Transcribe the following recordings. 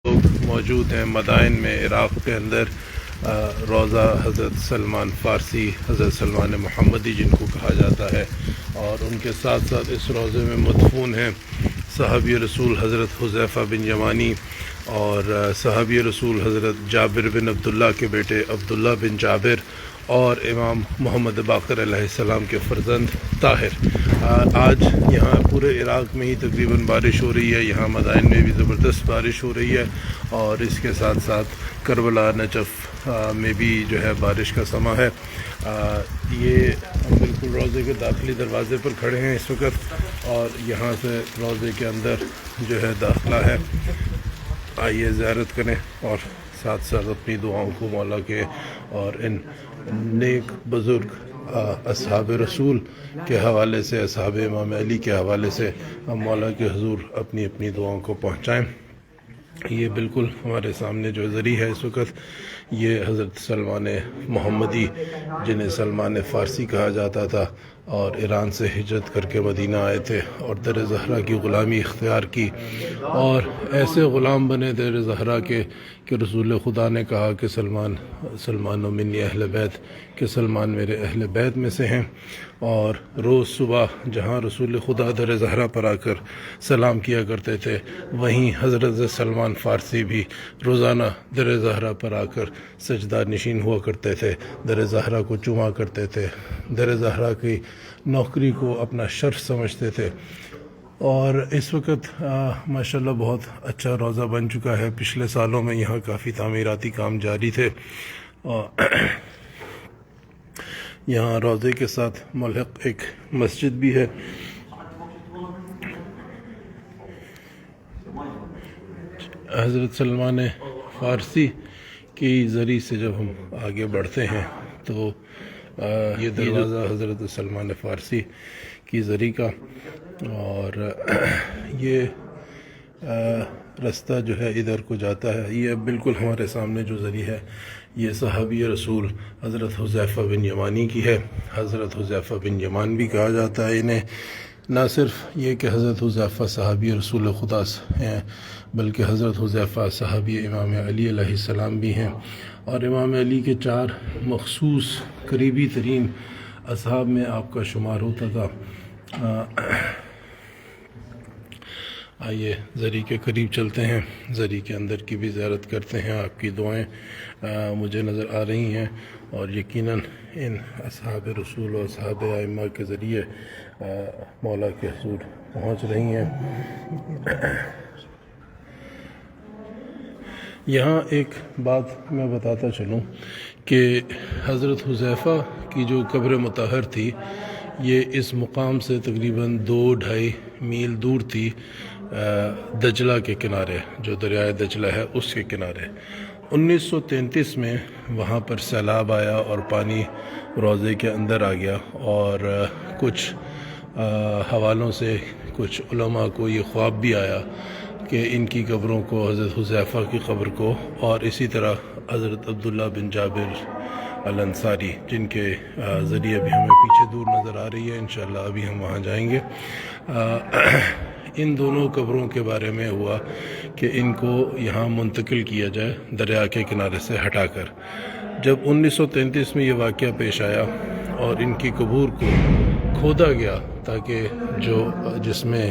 لوگ موجود ہیں مدائن میں عراق کے اندر روضہ حضرت سلمان فارسی، حضرت سلمان محمدی جن کو کہا جاتا ہے، اور ان کے ساتھ ساتھ اس روضے میں مدفون ہیں صحابی رسول حضرت حذیفہ بن یمانی اور صحابی رسول حضرت جابر بن عبداللہ کے بیٹے عبداللہ بن جابر اور امام محمد باقر علیہ السلام کے فرزند طاہر۔ آج یہاں پورے عراق میں ہی تقریباً بارش ہو رہی ہے، یہاں مدائن میں بھی زبردست بارش ہو رہی ہے، اور اس کے ساتھ ساتھ کربلا، نجف میں بھی جو ہے بارش کا سماں ہے۔ یہ ہم بالکل روضے کے داخلی دروازے پر کھڑے ہیں اس وقت، اور یہاں سے روضے کے اندر جو ہے داخلہ ہے۔ آئیے زیارت کریں اور ساتھ ساتھ اپنی دعاؤں کو مولا کے اور ان نیک بزرگ اصحاب رسول کے حوالے سے، اصحاب امام علی کے حوالے سے ہم مولا کے حضور اپنی اپنی دعاؤں کو پہنچائیں۔ یہ بالکل ہمارے سامنے جو ذریعہ ہے اس وقت، یہ حضرت سلمان محمدی جنہیں سلمان فارسی کہا جاتا تھا، اور ایران سے ہجرت کر کے مدینہ آئے تھے اور در زہرا کی غلامی اختیار کی، اور ایسے غلام بنے در زہرا کے کہ رسول خدا نے کہا کہ سلمان منی اہل بیت، کہ سلمان میرے اہل بیت میں سے ہیں۔ اور روز صبح جہاں رسول خدا در زہرا پر آ کر سلام کیا کرتے تھے، وہیں حضرت سلمان فارسی بھی روزانہ در زہرا پر آ کر سجدہ نشین ہوا کرتے تھے، در زہرا کو چوما کرتے تھے، در زہرا کی نوکری کو اپنا شرف سمجھتے تھے۔ اور اس وقت ماشاءاللہ بہت اچھا روضہ بن چکا ہے۔ پچھلے سالوں میں یہاں کافی تعمیراتی کام جاری تھے، اور یہاں روضے کے ساتھ ملحق ایک مسجد بھی ہے۔ حضرت سلمان فارسی کی ذریعے سے جب ہم آگے بڑھتے ہیں تو یہ دروازہ حضرت سلمان فارسی کی ذریعے کا، اور یہ رستہ جو ہے ادھر کو جاتا ہے۔ یہ بالکل ہمارے سامنے جو ذریعہ ہے، یہ صحابی رسول حضرت حذیفہ بن یمانی کی ہے۔ حضرت حذیفہ بن یمان بھی کہا جاتا ہے انہیں۔ نہ صرف یہ کہ حضرت حذیفہ صحابی رسول خدا ہیں، بلکہ حضرت حذیفہ صحابی امام علی علیہ السلام بھی ہیں، اور امام علی کے 4 مخصوص قریبی ترین اصحاب میں آپ کا شمار ہوتا تھا۔ آئیے ذریعے کے قریب چلتے ہیں، ذریعے کے اندر کی بھی زیارت کرتے ہیں۔ آپ کی دعائیں مجھے نظر آ رہی ہیں، اور یقیناً ان اصحاب رسول و اصحاب ائمہ کے ذریعے مولا کے حضور پہنچ رہی ہیں۔ یہاں ایک بات میں بتاتا چلوں کہ حضرت حذیفہ کی جو قبر مطہر تھی، یہ اس مقام سے تقریباً 2-2.5 میل دور تھی، دجلہ کے کنارے، جو دریائے دجلہ ہے اس کے کنارے۔ 1933 میں وہاں پر سیلاب آیا اور پانی روضے کے اندر آ گیا، اور کچھ حوالوں سے کچھ علماء کو یہ خواب بھی آیا کہ ان کی قبروں کو، حضرت حذیفہ کی قبر کو، اور اسی طرح حضرت عبداللہ بن جابر الانصاری جن کے ذریعے بھی ہمیں پیچھے دور نظر آ رہی ہے، انشاءاللہ ابھی ہم وہاں جائیں گے۔ ان دونوں قبروں کے بارے میں ہوا کہ ان کو یہاں منتقل کیا جائے دریا کے کنارے سے ہٹا کر۔ جب 1933 میں یہ واقعہ پیش آیا اور ان کی قبور کو کھودا گیا تاکہ جو جس میں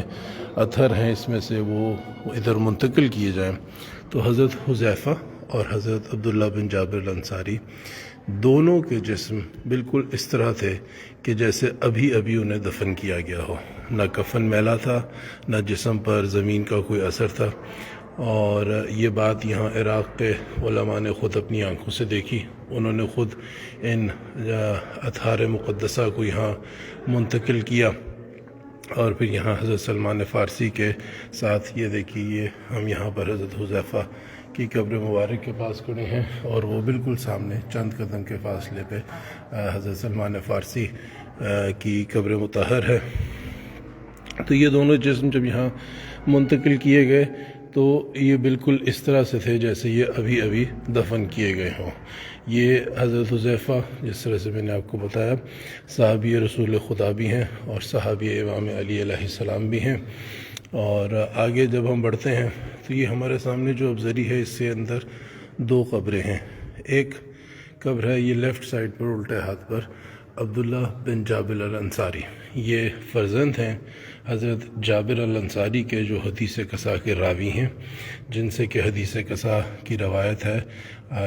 اثر ہیں اس میں سے وہ ادھر منتقل کیے جائیں، تو حضرت حذیفہ اور حضرت عبداللہ بن جابر الانصاری دونوں کے جسم بالکل اس طرح تھے کہ جیسے ابھی انہیں دفن کیا گیا ہو۔ نہ کفن میلا تھا، نہ جسم پر زمین کا کوئی اثر تھا، اور یہ بات یہاں عراق کے علماء نے خود اپنی آنکھوں سے دیکھی۔ انہوں نے خود ان اطہار مقدسہ کو یہاں منتقل کیا، اور پھر یہاں حضرت سلمان فارسی کے ساتھ یہ دیکھیے، یہ ہم یہاں پر حضرت حذیفہ کی قبر مبارک کے پاس کھڑے ہیں، اور وہ بالکل سامنے چند قدم کے فاصلے پہ حضرت سلمان فارسی کی قبر مطہر ہے۔ تو یہ دونوں جسم جب یہاں منتقل کیے گئے تو یہ بالکل اس طرح سے تھے جیسے یہ ابھی دفن کیے گئے ہوں۔ یہ حضرت حذیفہ جس طرح سے میں نے آپ کو بتایا صحابی رسول خدا بھی ہیں اور صحابی امام علی علیہ السلام بھی ہیں، اور آگے جب ہم بڑھتے ہیں تو یہ ہمارے سامنے جو ابزری ہے اس سے اندر 2 قبریں ہیں. ایک قبر ہے یہ لیفٹ سائڈ پر الٹے ہاتھ پر عبداللہ بن جابر الانصاری. یہ فرزند ہیں حضرت جابر الانصاری کے جو حدیث قصا کے راوی ہیں، جن سے کہ حدیث قصا کی روایت ہے.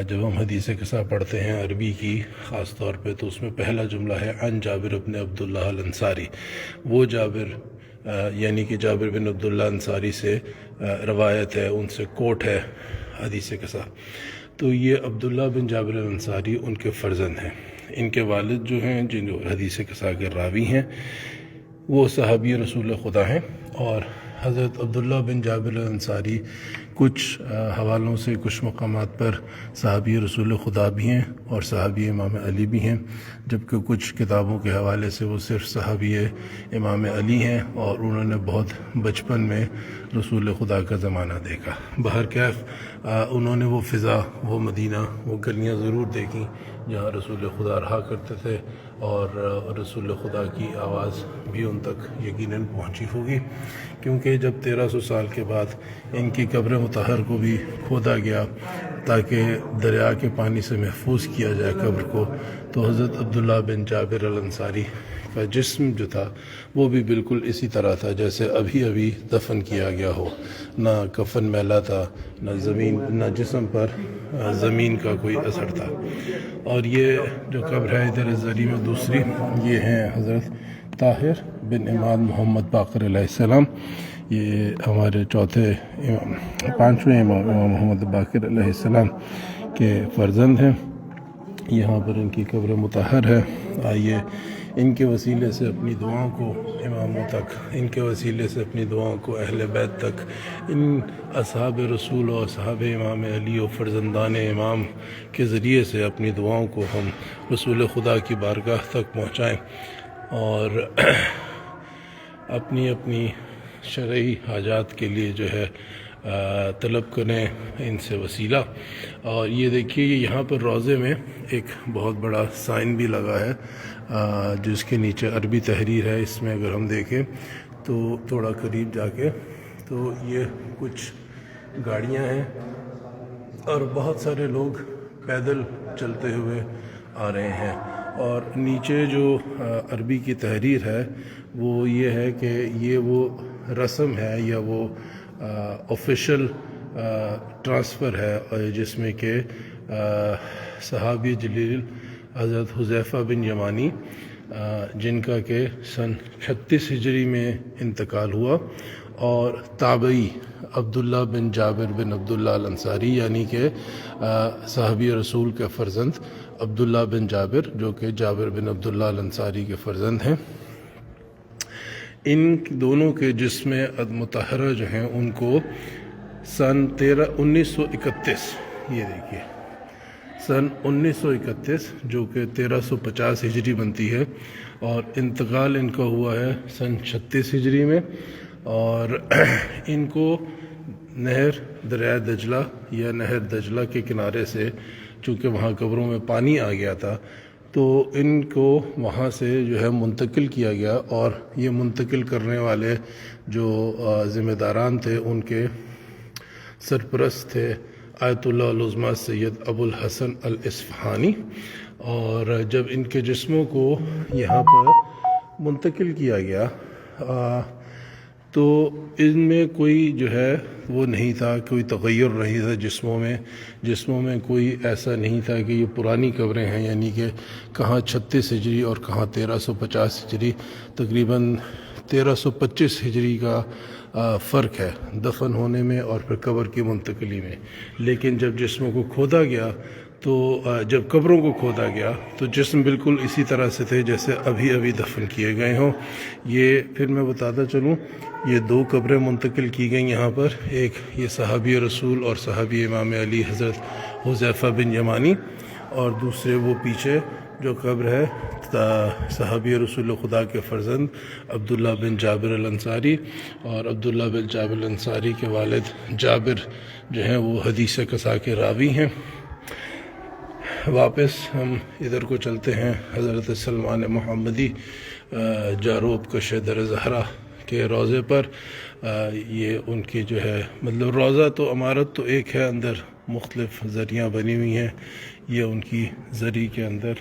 جب ہم حدیث قصا پڑھتے ہیں عربی کی خاص طور پہ تو اس میں پہلا جملہ ہے عن جابر بن عبداللہ الانصاری. وہ جابر یعنی کہ جابر بن عبداللہ انصاری سے روایت ہے، ان سے کوٹ ہے حدیث قصا. تو یہ عبداللہ بن جابر الانصاری ان کے فرزند ہیں. ان کے والد جو ہیں جن حدیث قصا کے راوی ہیں وہ صحابی رسول خدا ہیں. اور حضرت عبداللہ بن جابر الانصاری کچھ حوالوں سے کچھ مقامات پر صحابی رسول خدا بھی ہیں اور صحابی امام علی بھی ہیں، جبکہ کچھ کتابوں کے حوالے سے وہ صرف صحابی امام علی ہیں اور انہوں نے بہت بچپن میں رسول خدا کا زمانہ دیکھا. بہرکیف انہوں نے وہ فضا، وہ مدینہ، وہ گلیاں ضرور دیکھیں جہاں رسول خدا رہا کرتے تھے، اور رسول خدا کی آواز بھی ان تک یقیناً پہنچی ہوگی، کیونکہ جب 1300 سال کے بعد ان کی قبر مطہر کو بھی کھودا گیا تاکہ دریا کے پانی سے محفوظ کیا جائے قبر کو، تو حضرت عبداللہ بن جابر الانصاری کا جسم جو تھا وہ بھی بالکل اسی طرح تھا جیسے ابھی دفن کیا گیا ہو. نہ کفن میلا تھا، نہ جسم پر زمین کا کوئی اثر تھا. اور یہ جو قبر ہے ادھر ذری میں دوسری، یہ ہیں حضرت طاہر بن امام محمد باقر علیہ السلام. یہ ہمارے پانچویں امام محمد باقر علیہ السلام کے فرزند ہیں. یہاں پر ان کی قبر مطہر ہے. آئیے ان کے وسیلے سے اپنی دعاؤں کو اماموں تک، ان کے وسیلے سے اپنی دعاؤں کو اہل بیت تک، ان اصحاب رسول و اصحاب امام علی و فرزندان امام کے ذریعے سے اپنی دعاؤں کو ہم رسول خدا کی بارگاہ تک پہنچائیں اور اپنی شرعی حاجات کے لیے جو ہے طلب کریں ان سے وسیلہ. اور یہ دیکھیے یہاں پر روضے میں ایک بہت بڑا سائن بھی لگا ہے جس کے نیچے عربی تحریر ہے. اس میں اگر ہم دیکھیں تو تھوڑا قریب جا کے تو یہ کچھ گاڑیاں ہیں اور بہت سارے لوگ پیدل چلتے ہوئے آ رہے ہیں. اور نیچے جو عربی کی تحریر ہے وہ یہ ہے کہ یہ وہ رسم ہے یا وہ آفیشل ٹرانسفر ہے جس میں کہ صحابی جلیل حضرت حذیفہ بن یمانی جن کا کہ سن 36 ہجری میں انتقال ہوا، اور تابعی عبداللہ بن جابر بن عبداللہ الانصاری یعنی کہ صحابی رسول کے فرزند عبداللہ بن جابر جو کہ جابر بن عبداللہ الانصاری کے فرزند ہیں، ان دونوں کے جسم مطہرہ جو ہیں ان کو سن 1931، یہ دیکھیے سن 1931 جو کہ 1350 ہجری بنتی ہے، اور انتقال ان کا ہوا ہے سن 36 ہجری میں. اور ان کو نہر دریائے دجلہ یا نہر دجلہ کے کنارے سے، چونکہ وہاں قبروں میں پانی آ گیا تھا، تو ان کو وہاں سے جو ہے منتقل کیا گیا. اور یہ منتقل کرنے والے جو ذمہ داران تھے ان کے سرپرست تھے آیت اللہ العظمیٰ سید ابو الحسن الاصفہانی. اور جب ان کے جسموں کو یہاں پر منتقل کیا گیا تو ان میں کوئی جو ہے وہ نہیں تھا، کوئی تغیر نہیں تھا جسموں میں کوئی ایسا نہیں تھا کہ یہ پرانی قبریں ہیں، یعنی کہ کہاں 36 ہجری اور کہاں 1350 ہجری، تقریباً 1325 ہجری کا فرق ہے دفن ہونے میں اور پھر قبر کی منتقلی میں. لیکن جب جسموں کو کھودا گیا تو جب قبروں کو کھودا گیا تو جسم بالکل اسی طرح سے تھے جیسے ابھی دفن کیے گئے ہوں. یہ پھر میں بتاتا چلوں، یہ 2 قبریں منتقل کی گئیں یہاں پر، ایک یہ صحابی رسول اور صحابی امام علی حضرت حذیفہ بن یمانی، اور دوسرے وہ پیچھے جو قبر ہے صحابی رسول خدا کے فرزند عبداللہ بن جابر الانصاری. اور عبداللہ بن جابر الانصاری کے والد جابر جو ہیں وہ حدیث قصا کے راوی ہیں. واپس ہم ادھر کو چلتے ہیں حضرت سلمان محمدی جاروب کش در زہرا کہ روضے پر یہ ان کی جو ہے مطلب روضہ تو عمارت تو ایک ہے، اندر مختلف زریاں بنی ہوئی ہیں، یہ ان کی زری کے اندر